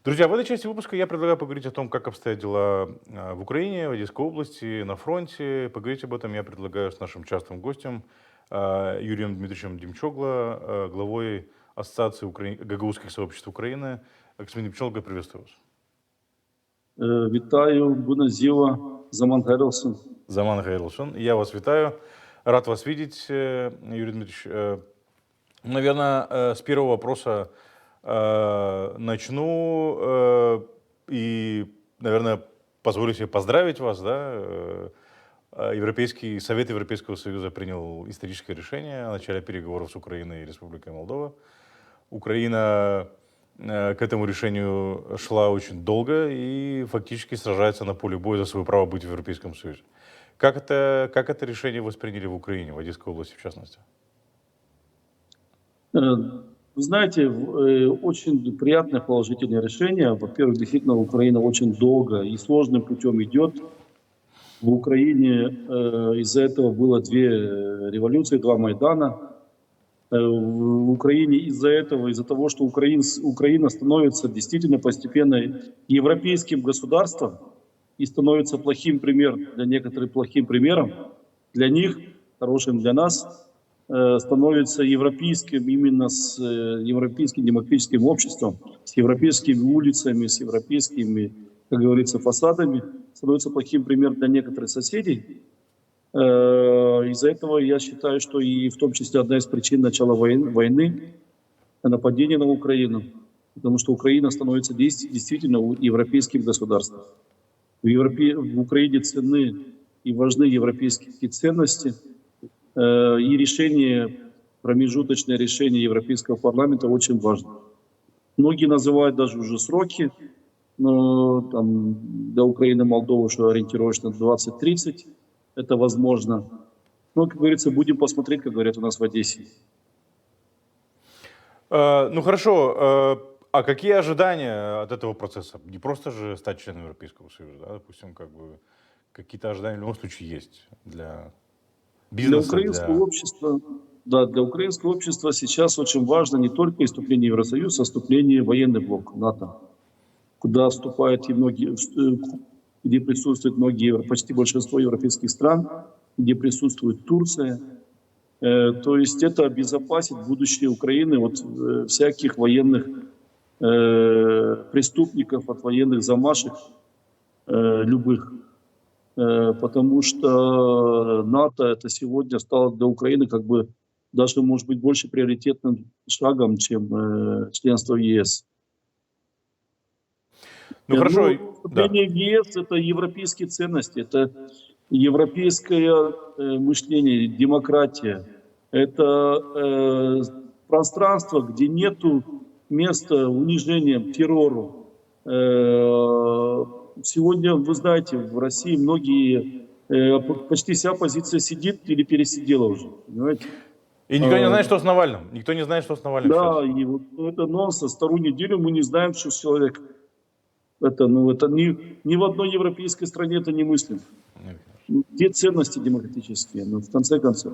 Друзья, в этой части выпуска я предлагаю поговорить о том, как обстоят дела в Украине, в Одесской области, на фронте. Поговорить об этом я предлагаю с нашим частым гостем Юрием Дмитриевичем Демчогло, главой Ассоциации гагаузских сообществ Украины. Господин Демчогло, приветствую вас. Вітаю, Буназіва, Заман Герлсон. Заман Гайлшин, я вас витаю. Рад вас видеть, Юрий Дмитриевич. Наверное, с первого вопроса начну и, наверное, позволю себе поздравить вас, да. Европейский Совет Европейского Союза принял историческое решение о начале переговоров с Украиной и Республикой Молдова. Украина к этому решению шла очень долго и фактически сражается на поле боя за свое право быть в Европейском Союзе. Как это решение восприняли в Украине, в Одесской области в частности? Вы знаете, очень приятное положительное решение. Во-первых, действительно, Украина очень долго и сложным путем идет. В Украине из-за этого было две революции, два Майдана. В Украине из-за того, что Украина становится действительно постепенно европейским государством и становится плохим примером для некоторых, плохим примером для них, хорошим для нас, становится европейским, именно с европейским демократическим обществом, с европейскими улицами, с европейскими, как говорится, фасадами, становится плохим примером для некоторых соседей. Из-за этого я считаю, что и в том числе одна из причин начала войны, нападения на Украину, потому что Украина становится действительно европейским государством. В Украине ценны и важны европейские ценности, и промежуточное решение Европейского парламента очень важно. Многие называют даже уже сроки, но там для Украины и Молдовы что ориентировочно 20-30, это возможно. Но, как говорится, будем посмотреть, как говорят у нас в Одессе. Ну хорошо, а какие ожидания от этого процесса? Не просто же стать членом Европейского Союза, да? Допустим, как бы какие-то ожидания в любом случае есть для бизнеса, Для украинского общества сейчас очень важно не только вступление в Евросоюз, а вступление в военный блок НАТО, куда вступают и многие, где присутствуют почти большинство европейских стран, где присутствует Турция. То есть это обезопасит будущее Украины от всяких военных преступников, от военных замашек любых. Потому что НАТО это сегодня стало для Украины как бы даже, может быть, больше приоритетным шагом, чем членство в ЕС. Ну хорошо, вступление в ЕС это европейские ценности, это европейское мышление, демократия. Это пространство, где нету места унижениям, террору. Сегодня, вы знаете, в России почти вся оппозиция сидит или пересидела уже, понимаете? И никто не знает, что с Навальным. Никто не знает, что с Навальным Да, сейчас. и вот это нонсенс. Вторую неделю мы не знаем, что с человеком. Это ни в одной европейской стране это не мыслимо. Где ценности демократические, в конце концов.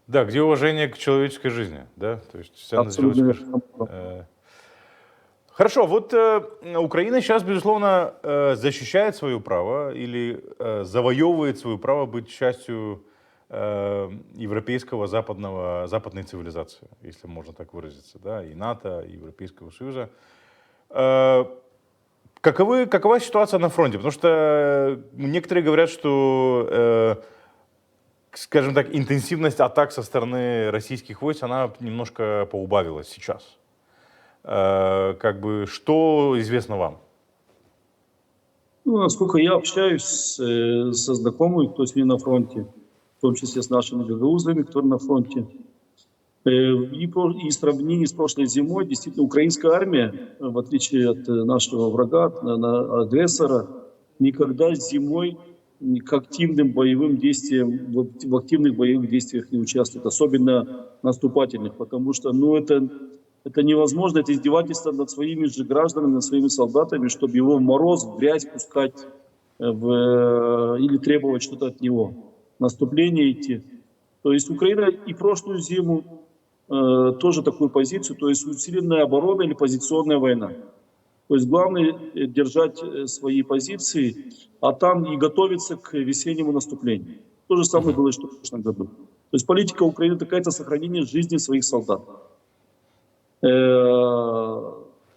Да, где уважение к человеческой жизни, да, то есть ценность человеческой жизни. Хорошо, вот Украина сейчас, безусловно, защищает свое право или завоевывает свое право быть частью европейского западной цивилизации, если можно так выразиться, да, и НАТО, и Европейского Союза. Какова ситуация на фронте? Потому что некоторые говорят, что, скажем так, интенсивность атак со стороны российских войск, она немножко поубавилась сейчас. Как бы, что известно вам? Насколько я общаюсь со знакомыми, кто с ними на фронте, в том числе с нашими гагаузами, кто на фронте, и в сравнении с прошлой зимой, действительно, украинская армия, в отличие от нашего врага, агрессора, никогда зимой к активным боевым действиям, в активных боевых действиях не участвует, особенно наступательных, потому что, это невозможно, это издевательство над своими же гражданами, над своими солдатами, чтобы его в мороз, в грязь пускать или требовать что-то от него, наступление идти. То есть Украина и прошлую зиму тоже такую позицию, то есть усиленная оборона или позиционная война. То есть главное держать свои позиции, а там и готовиться к весеннему наступлению. То же самое было и в прошлом году. То есть политика Украины такая — это сохранение жизни своих солдат.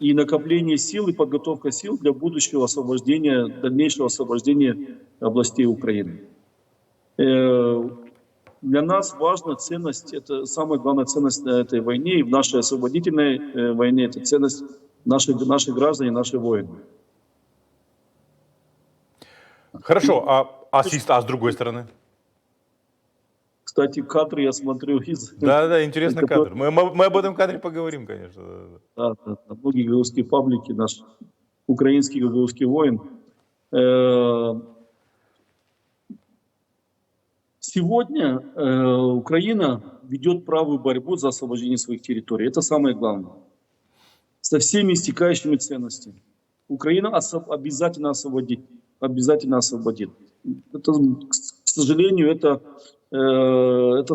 И накопление сил, и подготовка сил для будущего освобождения, дальнейшего освобождения областей Украины. Для нас важна ценность, это самая главная ценность на этой войне, и в нашей освободительной войне, это ценность наших граждан и наши воины. Хорошо, а с другой стороны? Кстати, кадры я смотрю из... Да, интересный который- кадр. Мы об этом кадре поговорим, конечно. Да. Да, многие гагаузские паблики, наш украинский гагаузский воин. Сегодня Украина ведет правую борьбу за освобождение своих территорий. Это самое главное. Со всеми истекающими ценностями. Украина обязательно освободит. Обязательно освободит. Это, к сожалению, это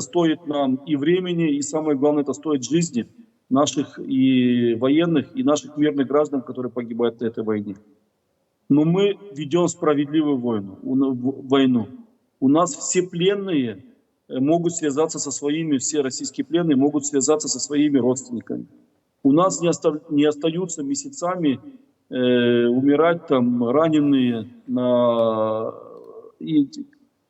стоит нам и времени, и самое главное, это стоит жизни наших и военных, и наших мирных граждан, которые погибают на этой войне. Но мы ведем справедливую войну. У нас все пленные могут связаться со своими, все российские пленные могут связаться со своими родственниками. У нас не остаются месяцами умирать там раненые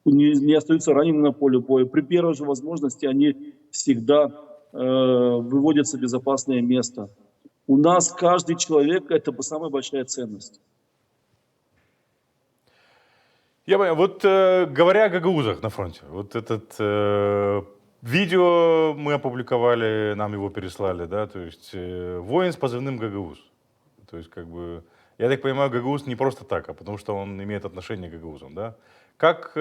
не остаются ранеными на поле боя. При первой же возможности они всегда выводятся в безопасное место. У нас каждый человек — это самая большая ценность. Я понял. Вот говоря о гагаузах на фронте, вот этот видео мы опубликовали, нам его переслали, да, то есть воин с позывным Гагауз. То есть, как бы, я так понимаю, Гагауз не просто так, а потому что он имеет отношение к гагаузам, да? Как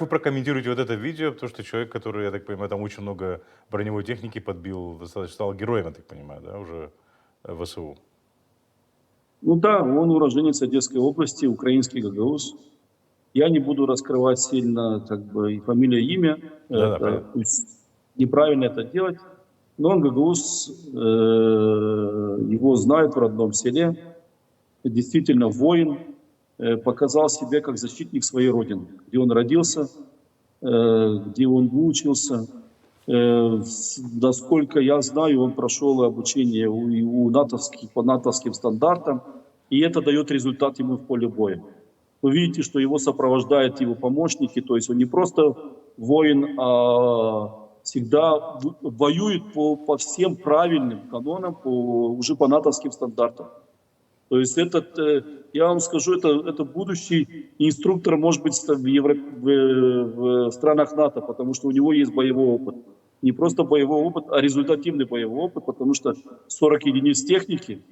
вы прокомментируете вот это видео? Потому что человек, который, я так понимаю, там очень много броневой техники подбил, достаточно стал героем, я так понимаю, да, уже ВСУ. Ну да, он уроженец Одесской области, украинский гагауз. Я не буду раскрывать сильно как бы и фамилия, и имя. Да, Это, понятно. пусть неправильно это делать. Но он гагауз, его знают в родном селе. Действительно воин, показал себя как защитник своей родины, где он родился, где он выучился. Насколько я знаю, он прошел обучение по натовским стандартам, и это дает результат ему в поле боя. Вы видите, что его сопровождают его помощники, то есть он не просто воин, а всегда воюет по всем правильным канонам, уже по натовским стандартам. То есть я вам скажу, это будущий инструктор, может быть, в странах НАТО, потому что у него есть боевой опыт. Не просто боевой опыт, а результативный боевой опыт, потому что 40 единиц техники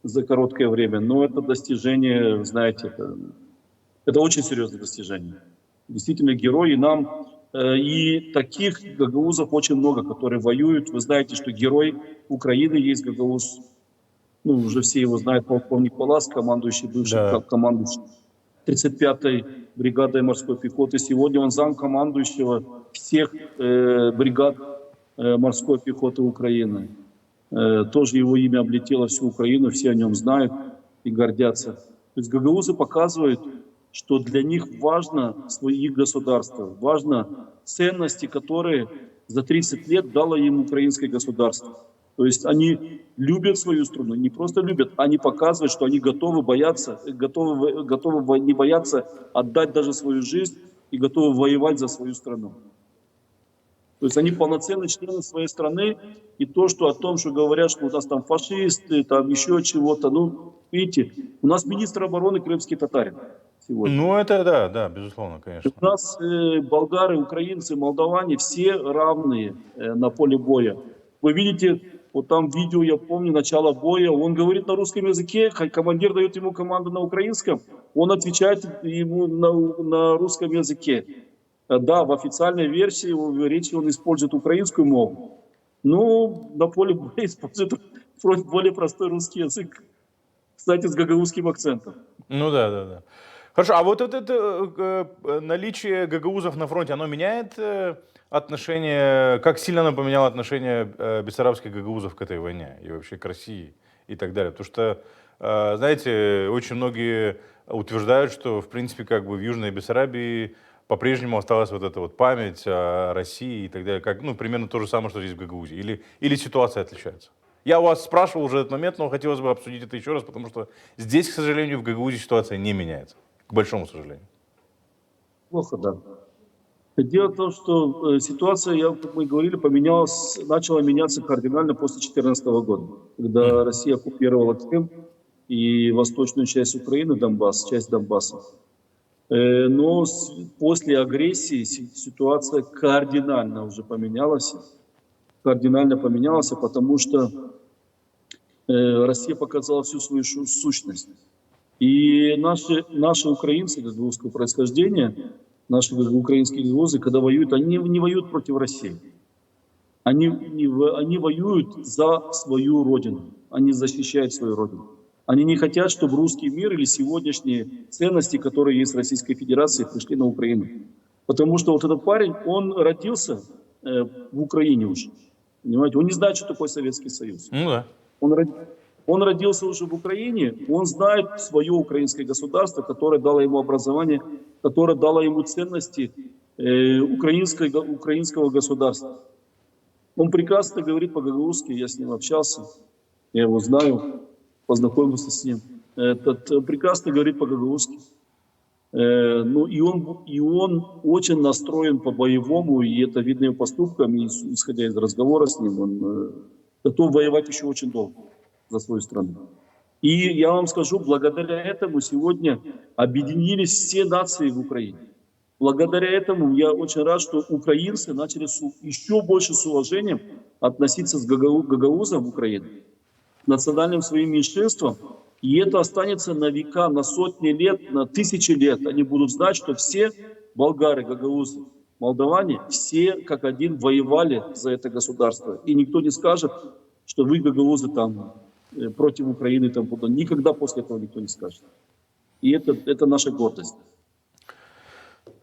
за короткое время, но это достижение, знаете, это очень серьезное достижение. Действительно герой, и таких гагаузов очень много, которые воюют. Вы знаете, что герой Украины есть гагауз. Ну, уже все его знают, полковник Палас, командующий, бывший Да. командующий 35-й бригадой морской пехоты. Сегодня он замкомандующего всех бригад морской пехоты Украины. Тоже его имя облетело всю Украину, все о нем знают и гордятся. То есть гагаузы показывают, что для них важно их государство, важно ценности, которые за 30 лет дало им украинское государство. То есть они любят свою страну, не просто любят, они показывают, что они готовы не бояться отдать даже свою жизнь и готовы воевать за свою страну. То есть они полноценные члены своей страны, и то, что о том, что говорят, что у нас там фашисты, там еще чего-то, ну, видите, у нас министр обороны крымский татарин сегодня. Ну, это да, безусловно, конечно. У нас болгары, украинцы, молдаване все равные на поле боя. Вы видите, вот там видео, я помню, начало боя, он говорит на русском языке, командир дает ему команду на украинском, он отвечает ему на русском языке. Да, в официальной версии речи он использует украинскую мову, но на поле боя использует более простой русский язык, кстати, с гагаузским акцентом. Ну да. Хорошо, а вот это наличие гагаузов на фронте, оно меняет отношение, как сильно оно поменяло отношение бессарабских гагаузов к этой войне и вообще к России и так далее? Потому что, знаете, очень многие утверждают, что, в принципе, как бы в Южной Бессарабии по-прежнему осталась вот эта вот память о России и так далее, как, ну, примерно то же самое, что здесь в Гагаузии, или ситуация отличается? Я у вас спрашивал уже этот момент, но хотелось бы обсудить это еще раз, потому что здесь, к сожалению, в Гагаузии ситуация не меняется, к большому сожалению. Плохо, да. Дело в том, что ситуация, как мы говорили, начала меняться кардинально после 2014 года, когда Россия оккупировала Крым и восточную часть Украины, Донбасс, часть Донбасса. Но после агрессии ситуация кардинально уже поменялась. Кардинально поменялась, потому что Россия показала всю свою сущность. И наши украинцы гагаузского происхождения, наши украинские гагаузы, когда воюют, они не воюют против России. Они воюют за свою родину. Они защищают свою родину. Они не хотят, чтобы русский мир или сегодняшние ценности, которые есть в Российской Федерации, пришли на Украину. Потому что вот этот парень, он родился в Украине уже. Понимаете? Он не знает, что такое Советский Союз. Ну да. Он родился уже в Украине, он знает свое украинское государство, которое дало ему образование, которое дало ему ценности украинского государства. Он прекрасно говорит по-гагаузски, я с ним общался, я его знаю, познакомился с ним. Этот прекрасно говорит по-гагаузски. Ну и он очень настроен по-боевому, и это видно его поступкам, и исходя из разговора с ним, он готов воевать еще очень долго за свою страну. И я вам скажу, благодаря этому сегодня объединились все нации в Украине. Благодаря этому я очень рад, что украинцы начали еще больше с уважением относиться к гагаузам в Украине, к национальным своим меньшинствам. И это останется на века, на сотни лет, на тысячи лет. Они будут знать, что все болгары, гагаузы, молдаване, все как один воевали за это государство. И никто не скажет, что вы, гагаузы, там против Украины. Там, никогда после этого никто не скажет. И это наша гордость.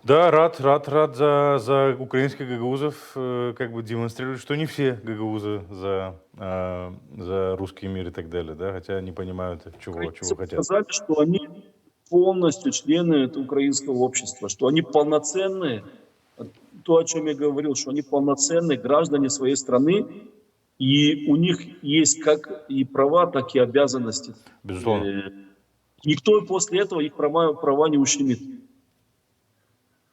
Да, рад за украинских гагаузов, как бы демонстрируют, что не все гагаузы за русский мир и так далее, да, хотя они понимают, чего хотят. Сказали, что они полностью члены этого украинского общества, что они полноценные, то, о чем я говорил, что они полноценные граждане своей страны, и у них есть как и права, так и обязанности. Безусловно. Никто после этого их права не ущемит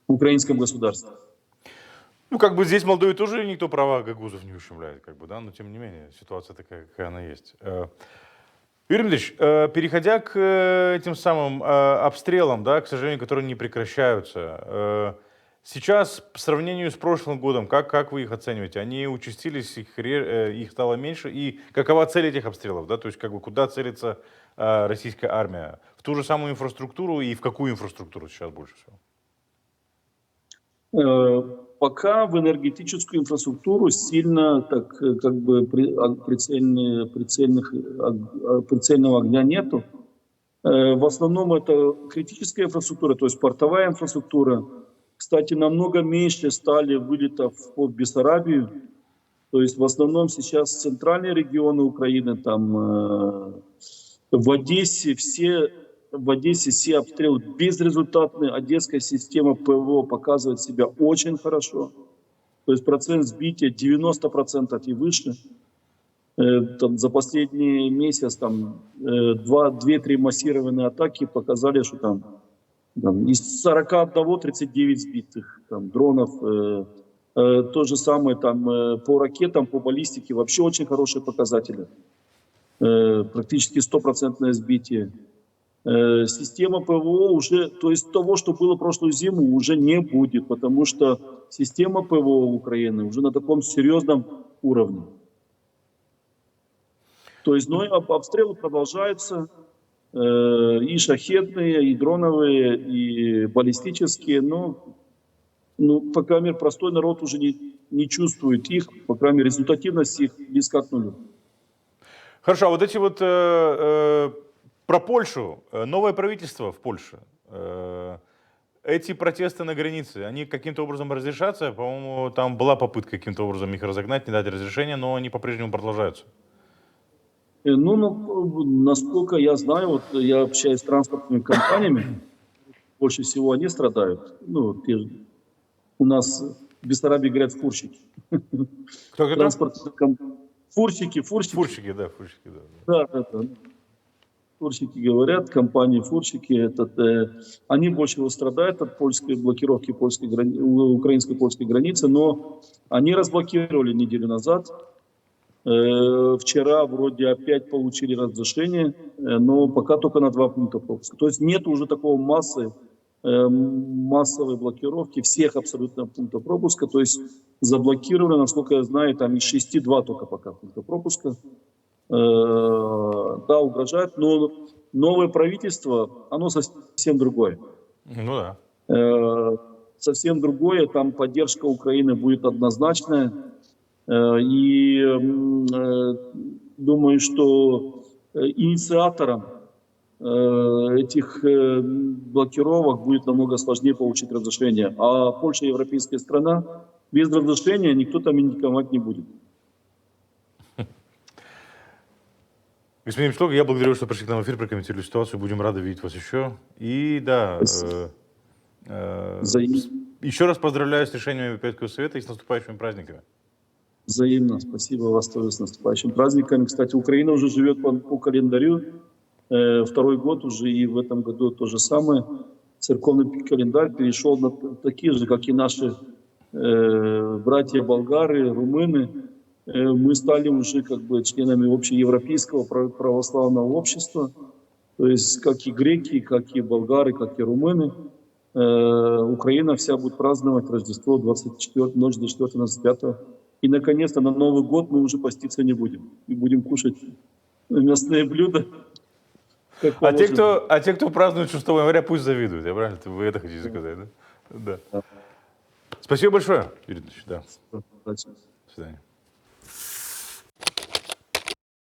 в украинском государстве. Ну, как бы здесь в Молдове тоже никто права гагаузов не ущемляет, как бы, да, но тем не менее ситуация такая, какая она есть. Юрий Дмитриевич, переходя к этим самым обстрелам, да, к сожалению, которые не прекращаются, сейчас, по сравнению с прошлым годом, как вы их оцениваете? Они участились, их стало меньше, и какова цель этих обстрелов, да, то есть, как бы, куда целится российская армия? В ту же самую инфраструктуру, и в какую инфраструктуру сейчас больше всего? Пока в энергетическую инфраструктуру сильно так, как бы прицельного огня нету. В основном это критическая инфраструктура, то есть портовая инфраструктура. Кстати, намного меньше стали вылетов в Бессарабию. То есть в основном сейчас центральные регионы Украины, там в Одессе все обстрелы безрезультатные. Одесская система ПВО показывает себя очень хорошо. То есть процент сбития 90% и выше. Там, за последний месяц 2-3 массированные атаки показали, что там из 41 39 сбитых дронов. То же самое по ракетам, по баллистике вообще очень хорошие показатели. Практически 100% сбитие. Система ПВО уже, то есть того, что было прошлую зиму, уже не будет, потому что система ПВО Украины уже на таком серьезном уровне. То есть, но обстрелы продолжаются, и шахедные, и дроновые, и баллистические, но по крайней мере, простой народ уже не чувствует их, по крайней мере, результативность их близка к нулю. Хорошо, а вот эти вот про Польшу. Новое правительство в Польше Эти протесты на границе, они каким-то образом разрешатся? По-моему, там была попытка каким-то образом их разогнать, не дать разрешения, но они по-прежнему продолжаются. Насколько я знаю, вот я общаюсь с транспортными компаниями, больше всего они страдают. У нас в Бессарабии говорят фурщики. Кто? Транспортные фурщики. Фурщики, да, фурщики, да. Да. Фурщики говорят, компании фурщики, они больше всего страдают от польской блокировки украинско-польской границы, но они разблокировали неделю назад. Вчера вроде опять получили разрешение, но пока только на 2 пункта пропуска. То есть нет уже такого массовой блокировки всех абсолютно пунктов пропуска. То есть заблокировали, насколько я знаю, там из 6 2 только пока пункта пропуска. Да, угрожает, но новое правительство, оно совсем другое. Ну да. Совсем другое, там поддержка Украины будет однозначная. И думаю, что инициатором этих блокировок будет намного сложнее получить разрешение. А Польша европейская страна, без разрешения никто там индиковать не будет. Господин Мишлог, я благодарю, что пришли к нам в эфир, прокомментировали ситуацию. Будем рады видеть вас еще. И да, еще раз поздравляю с решением Европейского совета и с наступающими праздниками. Взаимно. Спасибо вас тоже с наступающими праздниками. Кстати, Украина уже живет по календарю. 2-й год уже, и в этом году то же самое. Церковный календарь перешел на такие же, как и наши братья болгары, румыны. Мы стали уже как бы членами общеевропейского православного общества. То есть как и греки, как и болгары, как и румыны. Украина вся будет праздновать Рождество 24-25. И, наконец-то, на Новый год мы уже поститься не будем. И будем кушать мясные блюда. А те, кто празднует 6 января, пусть завидуют. Я правильно? Вы это хотите сказать, да? Да. Спасибо большое, Юрий Дмитриевич. Да. До свидания.